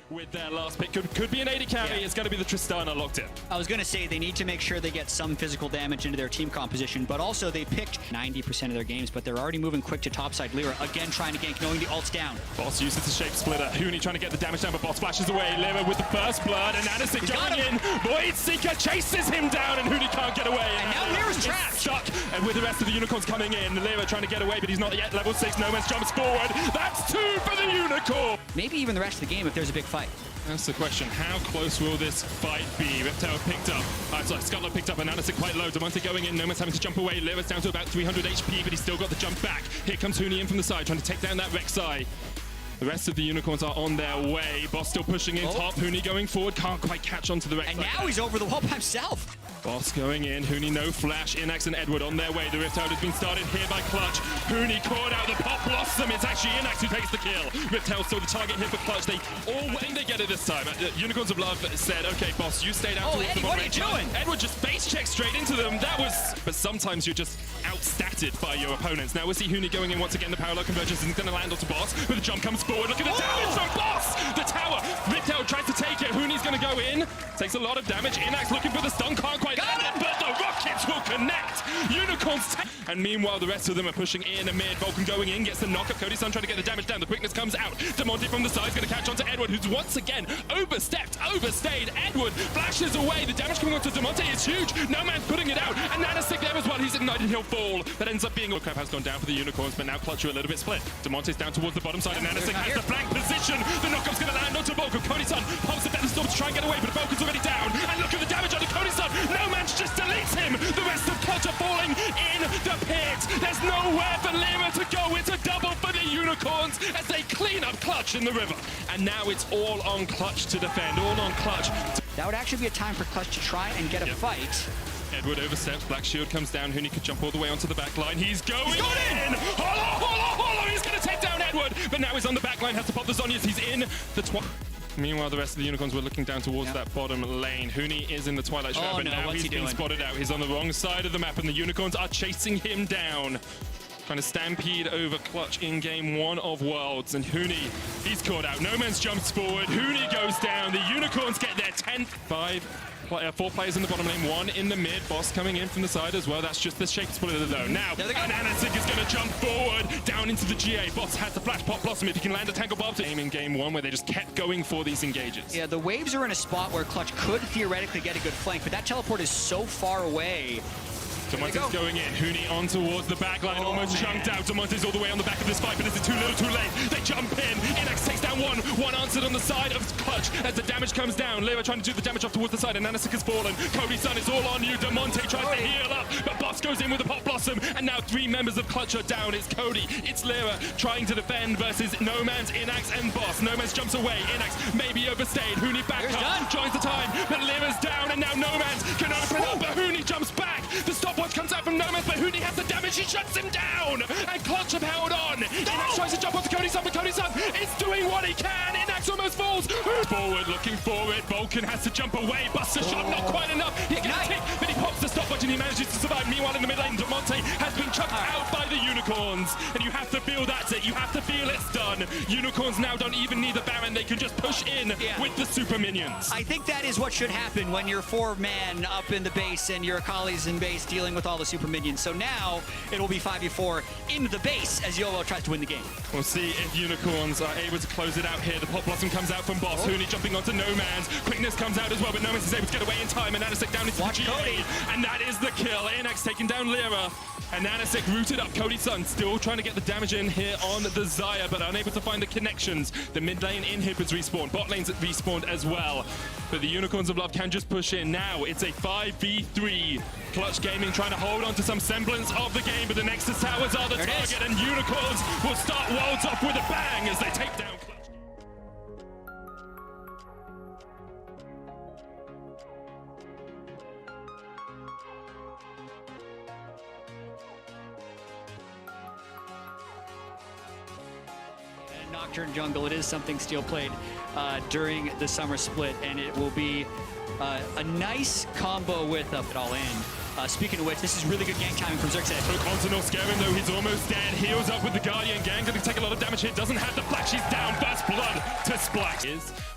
with their last pick. Could be an AD carry. It's going to be the Tristana locked in. I was going to say they need to make sure they get some physical damage into their team composition, but also they picked 90% of their games, but they're already moving quick to topside. Lyra again trying to gank, knowing the ult's down. Boss uses the shape splitter. Huni trying to get the damage down, but Boss flashes away. Lyra with the first blood, and Anasik going in. Void Seeker chases him down, and Huni can't get away. And now Lyra's trapped. Stuck, and with the rest of the unicorns coming in, Lyra trying to get away, but he's not yet level 6. No Man's jumps forward. That's 2 for the unicorn. Maybe even the rest of the game if there's a big fight. That's the question. How close will this fight be? Reptile picked up. Sorry, Scutler picked up, and Anasik quite low. Demonte going in. No Man's having to jump away. Lyra's down to about 300 HP, but he's still got the jump back. Here comes Huni in from the side, trying to take down that Rek'Sai. The rest of the unicorns are on their way. Boss still pushing in top. Huni going forward. Can't quite catch on to the Rek'Sai. And now he's over the wall by himself. Boss going in. Huni no flash. Inax and Edward on their way. The Rift Out has been started here by Clutch. Huni caught out the Pop Blossom. It's actually Inax who takes the kill. Rift Out still the target here for Clutch. They all think they get it this time. Unicorns of Love said, okay, Boss, you stayed out towards Eddie, the what are you doing? Edward just face checked straight into them. That was... But sometimes you're just outstatted by your opponents. Now we see Huni going in once again. The parallel convergence isn't going to land onto Boss, but the jump comes forward. Look at the damage from Boss! The tower! Rift Out tries to take it. Huni's going to go in. Takes a lot of damage. Inax looking for the stun. Can't quite land it, but the rockets will connect. Unicorns and meanwhile the rest of them are pushing in amid. Vulcan going in, gets the knock-up. Cody Sun trying to get the damage down. The quickness comes out. Demonte from the side is going to catch on to Edward, who's once again overstayed. Edward flashes away. The damage coming onto Demonte is huge. No Man's putting it out. And Anasik there as well. He's ignited. He'll fall. That ends up being... Crab has gone down for the unicorns, but now Clutch are a little bit split. Demonte's down towards the bottom side, and Anasik has the flank position. The knockup's going to land onto Vulcan. Cody Sun pulls the feather storm to try and get away, but Vulcan's already down. And look at the damage onto Cody Sun. No Man's just deletes him. The rest of Clutch are falling in the pit. There's nowhere for Lyra to go. It's a double for the unicorns as they clean up Clutch in the river. And now it's all on Clutch to defend, all on Clutch. That would actually be a time for Clutch to try and get a fight. Edward oversteps, Black Shield comes down, Huni could jump all the way onto the back line. He's going in! Hollow! He's going to take down Edward, but now he's on the back line, has to pop the Zhonya's. He's in the Meanwhile, the rest of the unicorns were looking down towards that bottom lane. Huni is in the Twilight Shroud, but now he's been spotted out. He's on the wrong side of the map, and the unicorns are chasing him down. Trying to stampede over Clutch in game 1 of Worlds, and Huni, he's caught out. No Man's jumps forward, Huni goes down, the unicorns get their 10th. 4 players in the bottom lane, 1 in the mid. Boss coming in from the side as well. That's just the shape splitter though. Now, Anasik is going to jump forward down into the GA. Boss has the flash Pop Blossom if he can land a Tangle Bob. In game 1 where they just kept going for these engages. Yeah, the waves are in a spot where Clutch could theoretically get a good flank, but that teleport is so far away. Demonte's going in, Huni on towards the back line, almost chunked out. Demonte's all the way on the back of this fight, but is it too little too late? They jump in, Inax takes down one answered on the side of Clutch as the damage comes down. Lyra trying to do the damage off towards the side, and Anasik has fallen. Cody Sun is all on you, Demonte tries to heal up, but Boss goes in with a Pop Blossom, and now 3 members of Clutch are down. It's Cody, it's Lyra trying to defend versus No Man's, Inax, and Boss. No Man's jumps away, Inax maybe overstayed, Huni back up, joins the time, but Lyra's down, and now No Man's can open up, but Huni jumps back. The stopwatch comes out from No Man's, but Huni has the damage, he shuts him down! And Clutch have held on! Inax tries to jump onto Cody Sun, but Cody Sun is doing what he can! Inax almost falls! Forward, looking for it, Vulcan has to jump away, busts a shot, not quite enough! He gets kicked, but he pops the stopwatch and he manages to survive. Meanwhile in the mid lane, Demonte has been chucked out by the unicorns! And you have to feel that's it, you have to feel it's done! Unicorns now don't even need the Baron, they can just push in with the super minions! I think that is what should happen when you're 4-man up in the base and your Akali's in base dealing with all the super minions. So now it will be 5v4 in the base as Yovo tries to win the game. We'll see if Unicorns are able to close it out here. The Pop Blossom comes out from Boss. Huni jumping onto No Man's. Quickness comes out as well, but No Man's is able to get away in time. And Anasik down into the GA. And that is the kill. Inax taking down Lyra. And Anasik rooted up. Cody Sun still trying to get the damage in here on the Xayah, but unable to find the connections. The mid lane inhibitors respawned. Bot lane's respawned as well. But the Unicorns of Love can just push in. Now it's a 5v3. Clutch Gaming trying to hold on to some semblance of the game, but the Nexus Towers are the target, and Unicorns will start Worlds off with a bang as they take down Clutch. Nocturne Jungle, it is something Steel played during the summer split, and it will be a nice combo with it all in. Speaking of which, this is really good gang timing from Xerxes. Hook onto Norscarin though, he's almost dead. Heals up with the Guardian. Gang gonna take a lot of damage here. Doesn't have the flash, he's down. First blood to Splash.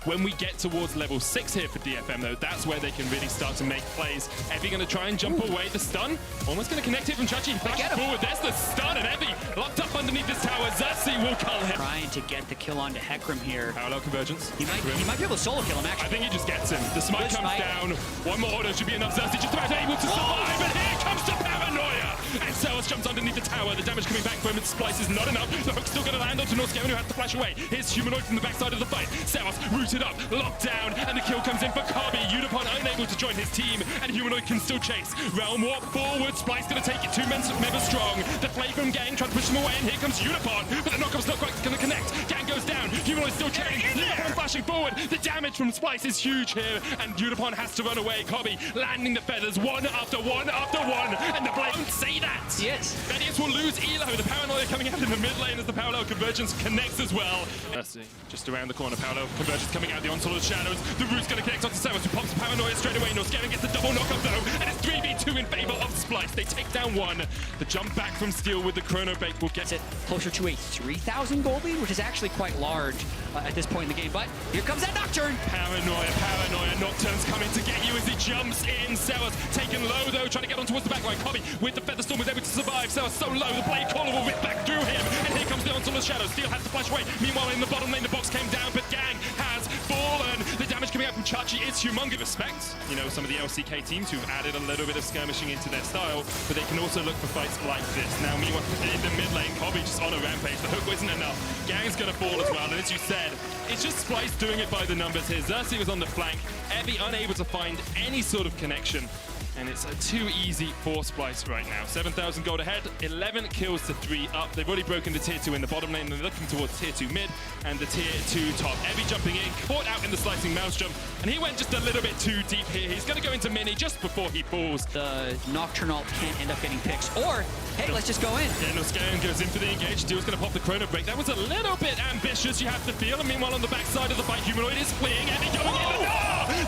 When we get towards level 6 here for DFM though, that's where they can really start to make plays. Evie gonna try and jump away. The stun, almost gonna connect it from Chachi. Flashes forward, there's the stun, and Evie locked up underneath this tower. Xerxes will cull him. Trying to get the kill onto Hecarim here. Parallel convergence. He might be able to solo kill him, actually. I think he just gets him. The smite comes down. One more order should be enough. Xerxes just about able to survive, and here comes the paranoia. And Ceros jumps underneath the tower. The damage coming back from him. Splice is not enough. The hook's still gonna land onto Norscarin, who has to flash away. Here's Humanoid from the backside of the fight. Ceros rooted up, locked down, and the kill comes in for Kabi. Unipon unable to join his team, and Humanoid can still chase. Realm Warp forward. Splice gonna take it. 2 members strong. The play from Gang trying to push him away, and here comes Unipon. But the knockup's not quite gonna connect. Gang goes down. Humanoid still trailing. Unipon flashing forward. The damage from Splice is huge here, and Unipon has to run away. Kabi landing the feathers one after one after one, and the blade don't say that. Yes. Venius will lose Elo. The paranoia coming out in the mid lane as the parallel convergence connects as well. Let's see, just around the corner, parallel convergence coming out, the onslaught of shadows. The root's going to connect onto Ceros, who pops paranoia straight away. Norscarin gets the double knockup though, and it's 3v2 in favor of Splice. They take down one. The jump back from Steel with the chrono bait will get it closer to a 3,000 gold lead, which is actually quite large at this point in the game. But here comes that Nocturne. Paranoia. Nocturne's coming to get you as he jumps in. Ceros taken low though, trying to get on towards the backline. Kabi with the Feather Storm was able to survive. Ceros so low, the blade caller will rip back through him. And here comes the onslaught of shadows. Steel has to flash away. Meanwhile, in the bottom lane, the box came down, but Gang has fallen. The damage coming out from Chachi is humongous. Respect, you know, some of the LCK teams who've added a little bit of skirmishing into their style, but they can also look for fights like this. Now, meanwhile, in the mid lane, Kabi just on a rampage. The hook isn't enough. Gang's gonna fall as well, and as you said, it's just Splice doing it by the numbers here. Xerxes was on the flank. Evie unable to find any sort of connection. And it's too easy for Splice right now. 7,000 gold ahead, 11 kills to 3 up. They've already broken the tier 2 in the bottom lane. They're looking towards tier 2 mid and the tier 2 top. Evie jumping in, caught out in the slicing mouse jump, and he went just a little bit too deep here. He's going to go into mini just before he falls. The Nocturne ult can't end up getting picks. Or, hey, let's just go in. Yeah, Norscarin goes in for the engage. Steel's going to pop the chrono break. That was a little bit ambitious, you have to feel. And meanwhile, on the backside of the fight, Humanoid is fleeing. Evie going in.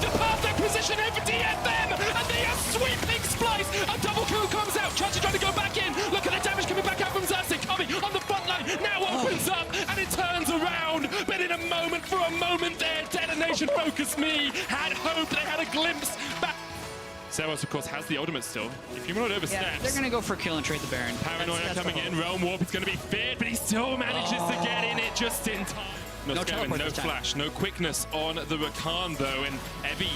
The perfect position here for DFM, and they are sweeping Splice. A double kill comes out. Chachi trying to go back in. Look at the damage coming back out from Xerxes. Coming on the front line. Now opens up and it turns around. But in a moment, for a moment there, Detonation Focus Me had hope. They had a glimpse back. Ceros, of course, has the ultimate still. If Humanoid oversteps... Yeah, they're going to go for a kill and trade the Baron. Paranoia coming in. Realm Warp is going to be feared, but he still manages to get in it just in time. No flash, no quickness on the Rakan, though, and Evie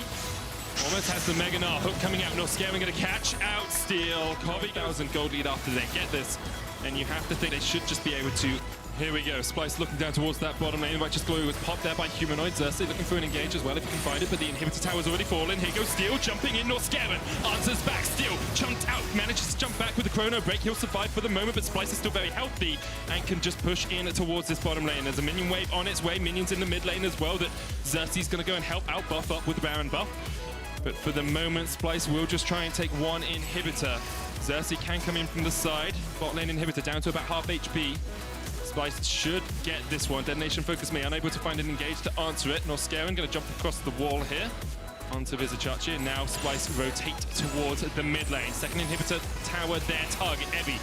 almost has the Mega Gnar. Hook coming out. Norscarin going to catch out Steel. Kabi 1,000 gold lead after they get this. And you have to think they should just be able to... Here we go. Splice looking down towards that bottom lane. Righteous Glory was popped there by Humanoid. Xerxes looking for an engage as well if you can find it, but the inhibitor tower's already fallen. Here goes Steel jumping in. Norscarin answers back. Steel jumped out, manages to jump back with the chrono break. He'll survive for the moment, but Splice is still very healthy and can just push in towards this bottom lane. There's a minion wave on its way. Minions in the mid lane as well that Xerxes is going to go and help out buff up with the Baron buff. But for the moment, Splice will just try and take one inhibitor. Xerxes can come in from the side. Bot lane inhibitor down to about half HP. Splice should get this one. Detonation Focus Me unable to find an engage to answer it. Norscarin going to jump across the wall here onto Vizichachi. And now Splice rotate towards the mid lane. Second inhibitor tower, their target, Evie.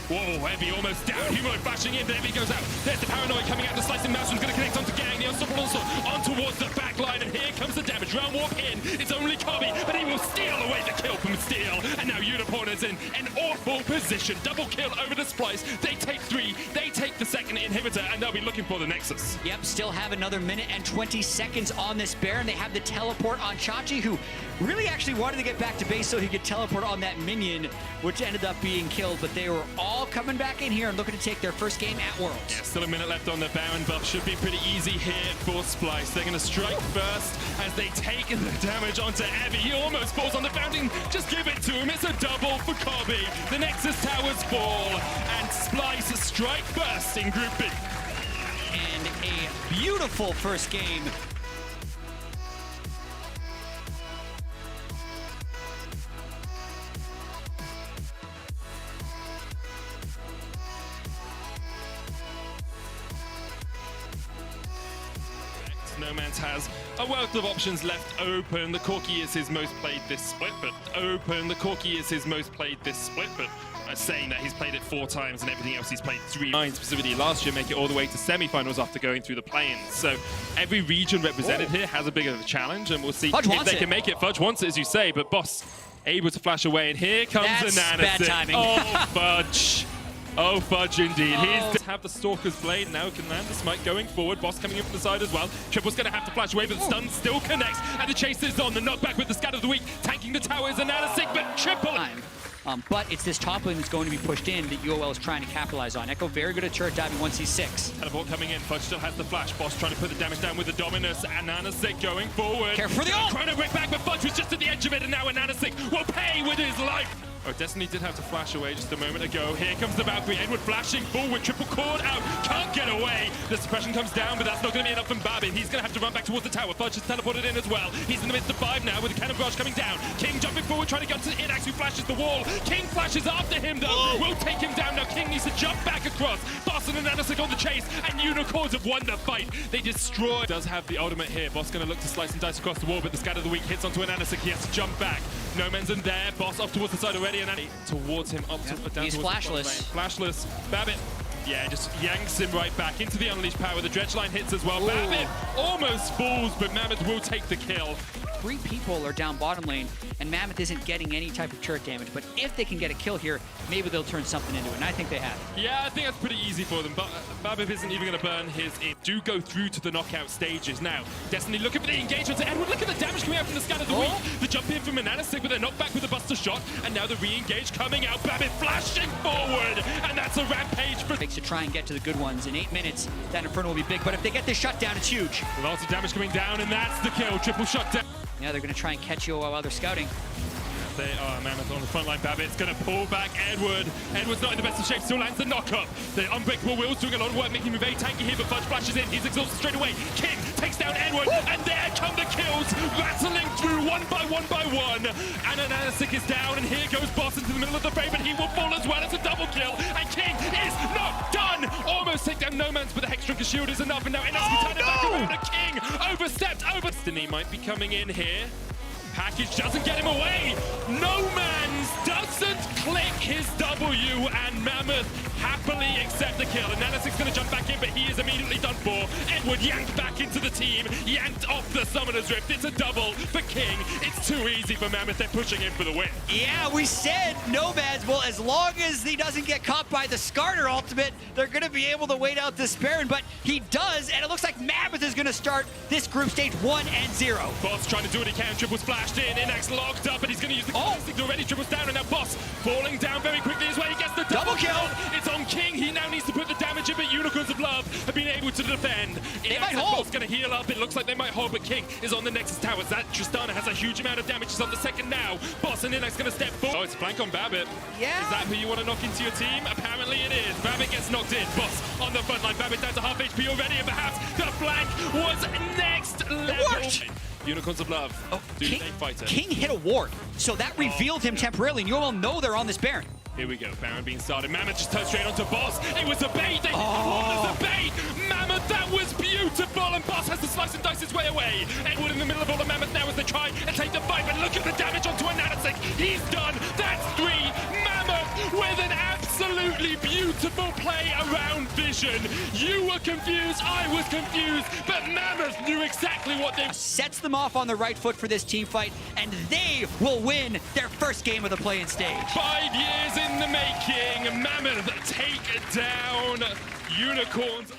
Whoa, Evie almost down. Humanoid flashing in, but Evie goes out. There's the paranoia coming out. The slicing mouse one's going to connect onto Gang. The unstoppable also on towards the back line. And here comes the damage. Realm Warp in. It's only Kabi, but he will steal away the kill from Steel. And now Unicorn is in an awful position. Double kill over the Splice. They take 3. They take the second inhibitor, and they'll be looking for the Nexus. Yep, still have another minute and 20 seconds on this Baron. They have the teleport on Chachi, who really actually wanted to get back to base so he could teleport on that minion, which ended up being killed. But they were all coming back in here and looking to take their first game at Worlds. Yeah, still a minute left on the Baron buff. Should be pretty easy here for Splice. They're going to strike first as they take the damage onto Evie. He almost falls on the fountain. Just give it to him. It's a double for Kabi. The Nexus towers fall, and Splice strike first in Group B. And a beautiful first game. Noman's has a wealth of options left open. The Corki is his most played this split, but saying that he's played it 4 times and everything else he's played 3. Specifically last year, make it all the way to semi-finals after going through the play-ins. So every region represented here has a big of a challenge, and we'll see if they can make it. Fudge wants it, as you say, but Boss able to flash away, and here comes Anana. Bad timing. Oh, Fudge. Oh, Fudge indeed. He's have the Stalker's Blade, now can land the smite going forward. Boss coming in from the side as well. Triple's going to have to flash away, but the stun still connects, and the chase is on. The knockback with the scatter of the weak, tanking the towers, and Anana but Triple. But it's this top lane that's going to be pushed in that UOL is trying to capitalize on. Ekko very good at turret diving once he's 6. Teleport coming in. Fudge still has the flash. Boss trying to put the damage down with the Dominus. Ananasic going forward. Careful for the ult! Chrono break back, but Fudge was just at the edge of it, and now Ananasic will pay with his life. Oh, Destiny did have to flash away just a moment ago. Here comes the Valkyrie. Edward flashing forward. Triple cord out. Can't get away. The suppression comes down, but that's not going to be enough from Babin. He's going to have to run back towards the tower. Fudge has teleported in as well. He's in the midst of 5 now with the cannon barrage coming down. King jumping forward, trying to get to Inax, who flashes the wall. King flashes after him, though. Will take him down. Now King needs to jump back across. Boss and Ananasic on the chase, and Unicorns have won the fight. They destroy. Does have the ultimate here. Boss going to look to slice and dice across the wall, but the scatter of the weak hits onto Ananasic. He has to jump back. No man's in there. Boss off towards the side already, and towards him, up to down. He's flashless. Flashless. Babbitt, yeah, just yanks him right back into the unleashed power. The dredge line hits as well. Babbitt almost falls, but Mammoth will take the kill. 3 people are down bottom lane, and Mammoth isn't getting any type of turret damage. But if they can get a kill here, maybe they'll turn something into it, and I think they have. Yeah, I think that's pretty easy for them, but Babbitt isn't even going to burn his in. Do go through to the knockout stages now. Destiny looking for the engagement to Edward. Look at the damage coming out from the scatter of the weak. The jump in from Ananasic with a knockback with a buster shot, and now the re-engage coming out. Babbitt flashing forward, and that's a rampage for... To try and get to the good ones. In 8 minutes, that Inferno will be big, but if they get this shutdown, it's huge. Lots of damage coming down, and that's the kill. Triple shutdown. Now they're going to try and catch you while they're scouting. They are Mammoth on the front line. Babbitt's going to pull back Edward. Edward's not in the best of shape, still lands the knock-up. The Unbreakable Will's doing a lot of work, making him very tanky here, but Fudge flashes in. He's exhausted straight away. King takes down Edward, and there come the kills, rattling through one by one. And Ananasic is down, and here goes Boss into the middle of the frame, but he will fall as well. It's a double kill, and King is not done. Almost take down No Man's, but the Hex Drinker shield is enough, and now Inax can turn it back around, and King overstepped over. Destiny might be coming in here. Package doesn't get him away. No Man's doesn't click his W, and Mammoth happily accept the kill. And Ananasic's going to jump back in, but he is immediately done for. Edward yanked back into the team, yanked off the Summoner's Rift. It's a double for King. It's too easy for Mammoth. They're pushing in for the win. Yeah, we said Nomads, well, as long as he doesn't get caught by the Skarner ultimate, they're going to be able to wait out this Baron, but he does, and it looks like Mammoth is going to start this group stage 1 and 0. Boss trying to do what he can. Triple's flashed in. Inax locked up, and he's going to use the signal already. Triple's down, and now Boss falling down very quickly as well. He gets the double kill. It's on King. He now needs to put the damage in, but Unicorns of Love have been able to defend. They might hold. Boss going to heal up. It looks like they might hold, but King is on the Nexus Towers. That Tristana has a huge amount of damage. He's on the second now. Boss and Inax going to step forward. Oh, it's flank on Babbitt. Yeah. Is that who you want to knock into your team? Apparently it is. Babbitt gets knocked in. Boss on the front line. Babbitt down to half HP already, and perhaps the flank was next level. Unicorns of Love. Oh, fighter. King hit a ward, so that revealed him temporarily, and you all know they're on this Baron. Here we go, Baron being started. Mammoth just turned straight onto Boss. It was a bait. What was a bait? Mammoth, that was beautiful, and Boss has to slice and dice his way away. Edward in the middle of all of Mammoth now as they try and take the fight, but look at the damage onto Ananasic. He's done. That's 3. Mammoth with an absolutely beautiful play around vision. You were confused, I was confused, but Mammoth knew exactly what they... Sets them off on the right foot for this team fight, and they will win their first game of the play-in stage. 5 years in the making. Mammoth take down Unicorns.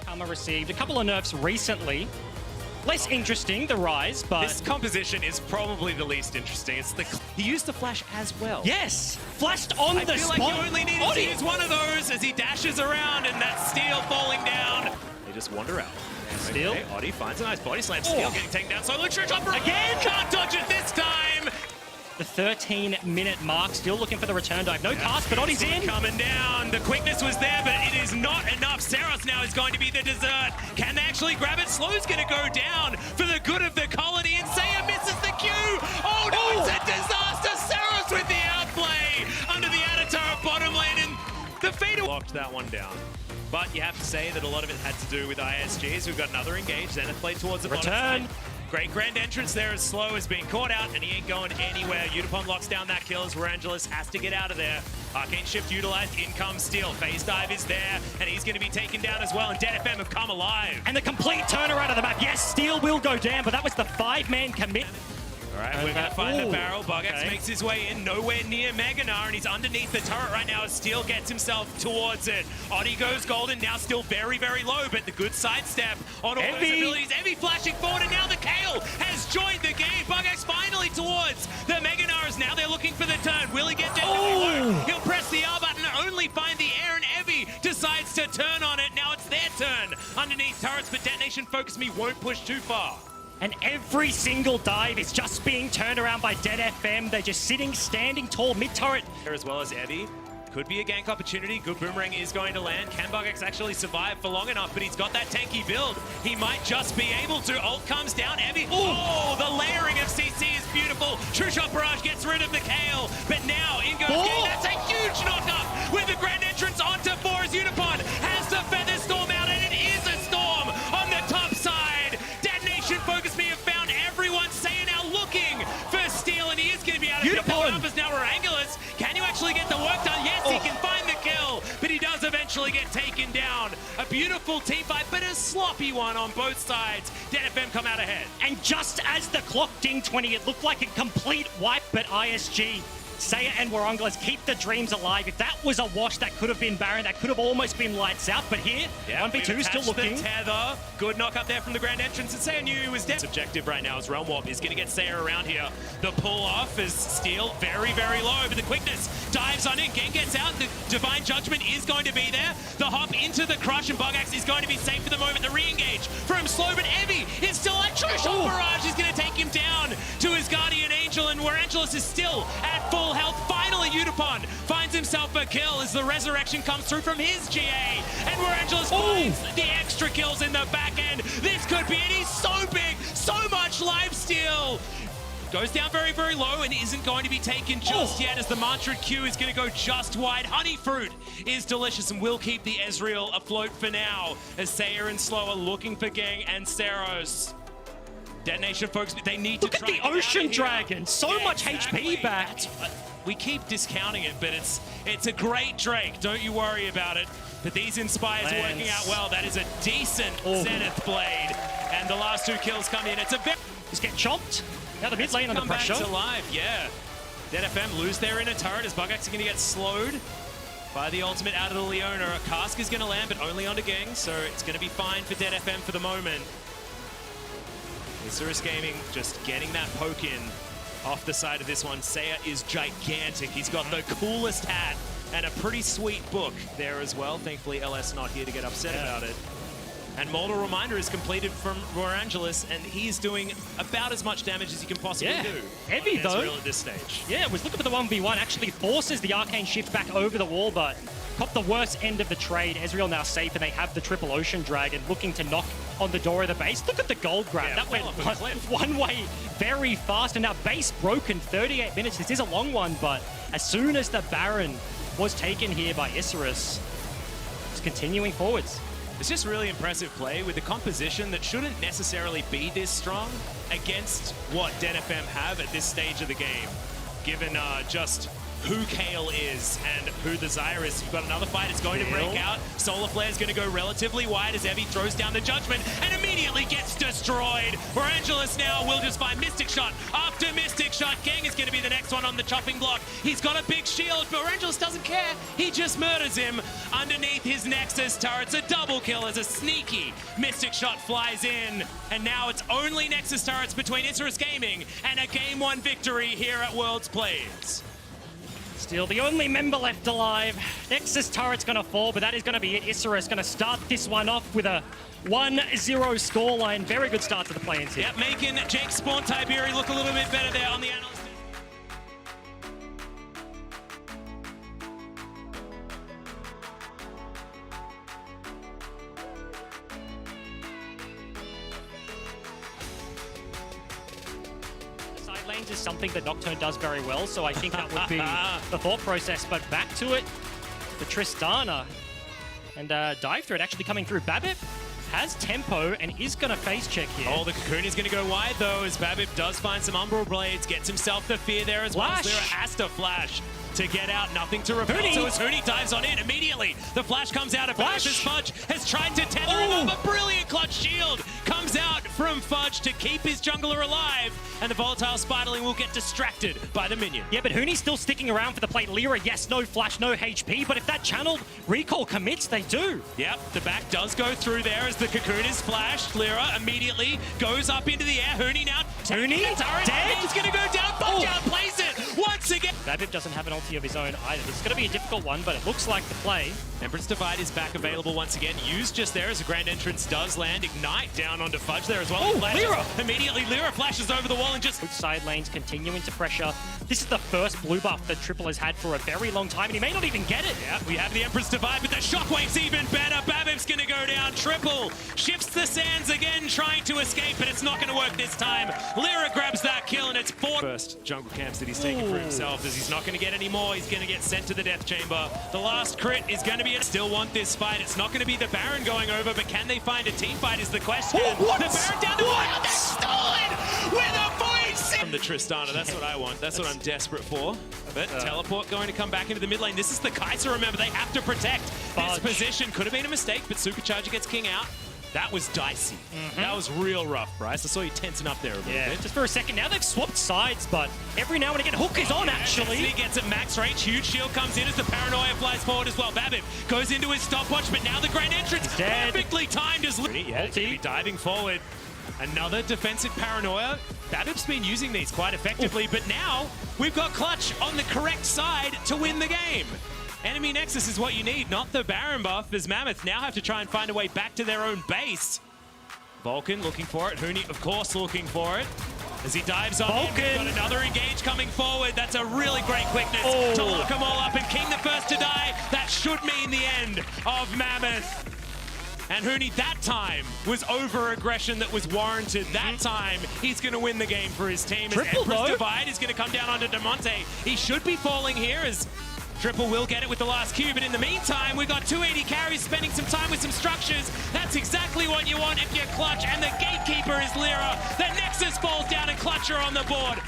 Karma received a couple of nerfs recently. Less interesting, the rise, but... This composition is probably the least interesting. It's the... He used the flash as well. Yes! Flashed on the spot! I feel like you only needed to use one of those as he dashes around and that steel falling down. They just wander out. Steel? Okay, Oddie finds a nice body slam. Steel getting taken down. So Luxury Chopper again! Can't dodge it this time! The 13-minute mark, still looking for the return dive. No cast, but Oddie's in. Coming down. The quickness was there, but it is not enough. Saros now is going to be the dessert. Can they actually grab it? Slow's going to go down for the good of the that one down. But you have to say that a lot of it had to do with ISGs. We've got another engage. Zenith played towards the bottom Return. side. Great grand entrance there as Slow is being caught out, and he ain't going anywhere. Unipon locks down that kill as Rangelus has to get out of there. Arcane Shift utilized, in comes Steel. Phase Dive is there, and he's going to be taken down as well, and Dead FM have come alive. And the complete turnaround of the map. Yes, Steel will go down, but that was the 5-man commit. All right, we're going to find the barrel. Bugax makes his way in, nowhere near Meganar, and he's underneath the turret right now as Steel gets himself towards it. Oddie goes golden, now still very, very low, but the good sidestep on all those abilities. Evie flashing forward, and now the Kale has joined the game. Bugax finally towards the Meganars. Now they're looking for the turn. Will he get there? He'll press the R button and only find the air, and Evie decides to turn on it. Now it's their turn underneath turrets, but Detonation Focus Me won't push too far. And every single dive is just being turned around by Dead FM. They're just sitting, standing tall, mid-turret. As well as Evie. Could be a gank opportunity. Good boomerang is going to land. Can Bugax actually survive for long enough? But he's got that tanky build. He might just be able to. Ult comes down. Evie. Oh, the layering of CC is beautiful. True Shot Barrage gets rid of the Kale. But now in goes Game. That's a huge knock-up with the grand entrance onto 4 as Unipon has the Feather Storm out, and it is a storm on the top side. Detonation Focus Me have found everyone. Seiya now looking for Steel, and he is going to be able to pick that one up as now Rangelus. Can you actually get the work done? Yes, he can find the kill, but he does eventually get taken down. A beautiful team fight, but a sloppy one on both sides. Dead FM come out ahead. And just as the clock dinged 20, it looked like a complete wipe, but ISG, Seiya and Warangelas keep the dreams alive. If that was a wash, that could have been Baron. That could have almost been lights out. But here, 1v2 still looking. The tether. Good knock up there from the grand entrance. And Seiya knew he was dead. His objective right now is Realm Warp. He's going to get Seiya around here. The pull off is Steel very, very low. But the quickness dives on in. Gang gets out. The Divine Judgment is going to be there. The hop into the crush, and Bugax is going to be safe for the moment. The re-engage from Slow, but Evie is still a True Shot Barrage. Is going to take him down to his Guardian Angel, and Warangelas is still at full health. Finally, Unipon finds himself a kill as the resurrection comes through from his GA, and Warangelas finds the extra kills in the back end. This could be it. He's so big, so much lifesteal. Goes down very, very low and isn't going to be taken just yet as the Mantra Q is going to go just wide. Honey Fruit is delicious and will keep the Ezreal afloat for now as Seiya and Slow are looking for Gang and Seros. Detonation Focus, they need to Look at the Ocean Dragon, so much HP back. We keep discounting it, but it's a great Drake. Don't you worry about it. But these Inspires are working out well. That is a decent Zenith Blade. And the last 2 kills come in. It's a bit... Just get chomped. Now the mid lane under pressure. Come back to life, yeah. Dead FM lose their inner turret as Bugax are going to get slowed by the ultimate out of the Leona. A cask is going to land, but only onto Gang, so it's going to be fine for Dead FM for the moment. Isurus Gaming just getting that poke in off the side of this one. Seiya is gigantic. He's got the coolest hat and a pretty sweet book there as well. Thankfully, LS not here to get upset about it. And Mortal Reminder is completed from Warangelas, and he's doing about as much damage as he can possibly do. Heavy though. At this stage. Yeah, was looking for the 1v1. Actually forces the Arcane Shift back over the wall, but caught the worst end of the trade. Ezreal now safe, and they have the triple Ocean Dragon looking to knock on the door of the base. Look at the gold grab. Yeah, that went one way very fast, and now base broken. 38 minutes. This is a long one, but as soon as the Baron was taken here by Isurus, it's continuing forwards. It's just really impressive play with the composition that shouldn't necessarily be this strong against what Dead FM have at this stage of the game, given just who Kale is and who the Zyra is. You've got another fight. It's going to break out. Solar Flare is going to go relatively wide as Evie throws down the Judgment and immediately gets destroyed. Warangelas now will just find Mystic Shot after Mystic Shot. Gang is going to be the next one on the chopping block. He's got a big shield, but Warangelas doesn't care. He just murders him underneath his Nexus turret. It's a double kill as a sneaky Mystic Shot flies in. And now it's only Nexus turrets between Isurus Gaming and a Game 1 victory here at Worlds Plays. Still the only member left alive. Nexus turret's going to fall, but that is going to be it. Isurus going to start this one off with a 1-0 scoreline. Very good start to the play-ins here. Yep, making Jake Spawn Tiberi look a little bit better there on the analyst. Side lanes is something that Nocturne does very well, so I think that would be the thought process. But back to it, the Tristana And dive threat actually coming through. Babip has tempo and is going to face check here. Oh, the Cocoon is going to go wide, though, as Babip does find some Umbral Blades, gets himself the fear there as well. Lyra has to flash to get out, nothing to repel. So as Huni dives on in immediately, the flash comes out of Flash. Fudge has tried to tether him up. A brilliant clutch shield comes out from Fudge to keep his jungler alive, and the volatile Spiderling will get distracted by the minion. Yeah, but Huni's still sticking around for the plate. Lyra, yes, no flash, no HP, but if that channeled recall commits, they do. Yep, the back does go through there as the Cocoon is flashed. Lyra immediately goes up into the air. Huni now. Huni dead. He's going to go down. Fudge outplays it once again. Babip doesn't have an ulti of his own either. This is going to be a difficult one, but it looks like the play. Empress Divide is back available once again. Used just there as a grand entrance does land. Ignite down onto Fudge there as well. Oh, Lyra! Immediately, Lyra flashes over the wall and just... Both side lanes continuing to pressure. This is the first blue buff that Triple has had for a very long time, and he may not even get it. Yeah, we have the Empress Divide, but the shockwave's even better. Babip's going to go down. Triple shifts the sands again, trying to escape, but it's not going to work this time. Lyra grabs that kill, and it's first jungle camps that he's taken for himself, as he's not going to get any more. He's going to get sent to the death chamber. The last crit is going to be... Still want this fight. It's not going to be the Baron going over, but can they find a team fight is the question. The Baron down the wall. They're stolen with a voice from the Tristana. That's what I want. That's what I'm desperate for. But teleport going to come back into the mid lane. This is the Kaiser, remember. They have to protect this position. Could have been a mistake, but Supercharger gets King out. That was dicey. That was real rough, Bryce. I saw you tensing up there a little bit. Just for a second. Now they've swapped sides, but every now and again, Hook is on, actually. He gets at max range. Huge shield comes in as the Paranoia flies forward as well. Babip goes into his stopwatch, but now the grand entrance perfectly timed as... Yeah, he's gonna be diving forward. Another defensive Paranoia. Babip's been using these quite effectively, but now we've got Clutch on the correct side to win the game. Enemy Nexus is what you need, not the Baron buff, as Mammoth now have to try and find a way back to their own base. Vulcan looking for it. Huni, of course, looking for it. As he dives on Vulcan. in, we've got another engage coming forward. That's a really great quickness to lock them all up. And King the first to die. That should mean the end of Mammoth. And Huni, that time, was over-aggression that was warranted. That time, he's going to win the game for his team. Triple, as Empress Divide is going to come down onto DeMonte. He should be falling here as... Triple will get it with the last Q, but in the meantime, we've got 280 carries spending some time with some structures. That's exactly what you want if you're Clutch, and the gatekeeper is Lyra. The Nexus falls down and Clutch are on the board.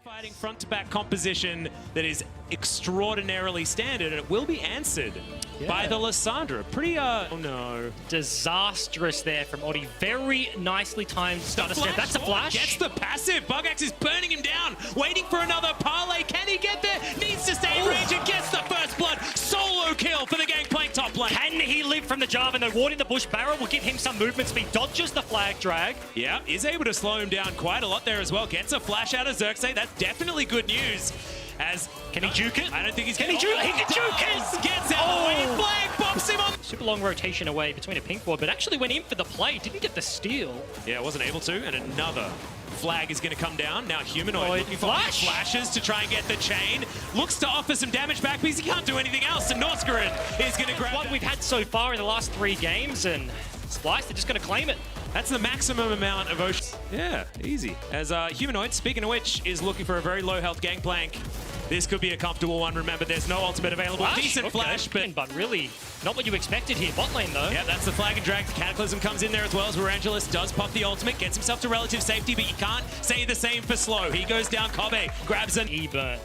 Fighting front-to-back composition that is extraordinarily standard, and it will be answered by the Lysandra. Pretty, oh no. Disastrous there from Oddie. Very nicely timed stutter step. That's a flash. Gets the passive. Bugax is burning him down, waiting for another parlay. Can he get there? Needs to stay in range and gets the first blood. Solo kill for the Gangplank top lane. Can he live from the Jarvan? The ward in the bush barrel will give him some movement speed. Dodges the flag drag. Yeah, is able to slow him down quite a lot there as well. Gets a flash out of Xerxes. That's definitely good news. As can he juke it? I don't think he's can he juke? He can juke it. Gets out the way flag, bumps him on. Super long rotation away between a pink ward, but actually went in for the play. Didn't get the steal. Yeah, wasn't able to. And another flag is going to come down. Now Humanoid looking for flashes to try and get the chain. Looks to offer some damage back because he can't do anything else. And Norskarin is going to grab what we've had so far in the last 3 games, and Splice, they're just going to claim it. That's the maximum amount of ocean. Yeah, easy. As Humanoid, speaking of which, is looking for a very low health Gangplank. This could be a comfortable one. Remember, there's no ultimate available. Decent flash, but really not what you expected here. Bot lane, though. Yeah, that's the flag and drag. The Cataclysm comes in there as well as Varangelis does pop the ultimate, gets himself to relative safety, but you can't say the same for Slow. He goes down, Kobe grabs an E-burn.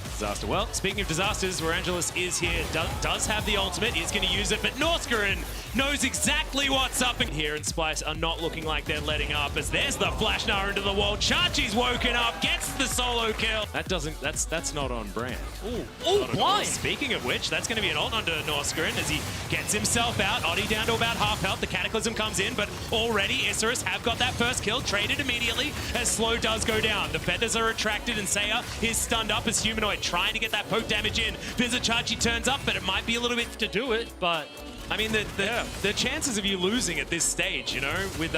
Disaster. Well, speaking of disasters, Varangelis is here, does have the ultimate, is going to use it, but Norskarin knows exactly what's up in here, and Splice are not looking like they're letting up, as there's the flash now into the wall. Chachi's woken up, gets the solo kill. That's not on brand. Ooh, blind. Speaking of which, that's going to be an ult under Norskarin as he gets himself out. Oddie down to about half health. The Cataclysm comes in, but already Isserus have got that first kill, traded immediately as Slow does go down. The feathers are retracted, and Saya is stunned up as Humanoid trying to get that poke damage in. Vizichachi turns up, but it might be a little bit to do it, but I mean, the chances of you losing at this stage, you know, with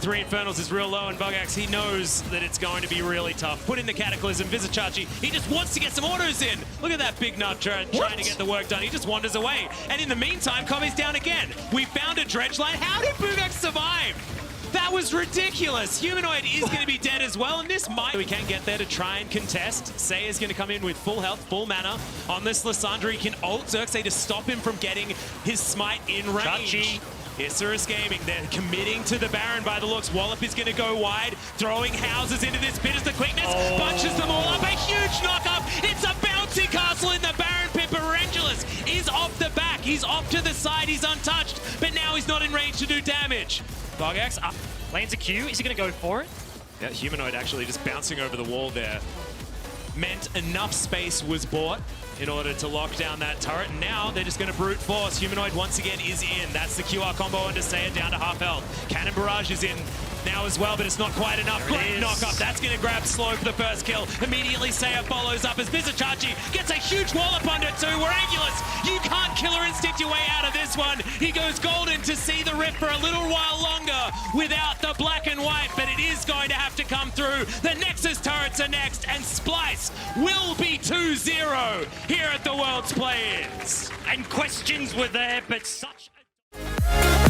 3 Infernals is real low, and Bugax, he knows that it's going to be really tough. Put in the Cataclysm, Vizichachi, he just wants to get some autos in. Look at that big nut trying to get the work done. He just wanders away. And in the meantime, Kobe's down again. We found a dredge line. How did Bugax survive? That was ridiculous. Humanoid is going to be dead as well, and this might... We can get there to try and contest. Say is going to come in with full health, full mana. On this Lysandra, he can ult Xerxes to stop him from getting his smite in range. Chachi. Issa's gaming. They're committing to the Baron by the looks. Wallop is going to go wide, throwing houses into this pit as the quickness bunches them all up. A huge knock-up. It's a bouncy castle in the Baron pit, but Rangelus is off the back. He's off to the side. He's untouched, but now he's not in range to do damage. Bugax up. Lands a Q. Is he going to go for it? Yeah, Humanoid actually just bouncing over the wall there. Meant enough space was bought in order to lock down that turret, and now they're just going to brute force. Humanoid once again is in. That's the QR combo into Saya down to half health. Cannon Barrage is in now as well, but it's not quite enough. Great knock up. That's going to grab Slow for the first kill. Immediately Saya follows up as Vizichachi gets a huge wallop under two. Werangulas, you can't killer instinct your way out of this one. He goes golden to see the rip for a little while longer without the black and white, but it is going to have to come through. The Nexus turrets are next, and Splice will be 2-0 here at the World's Play-Ins. And questions were there, but such a...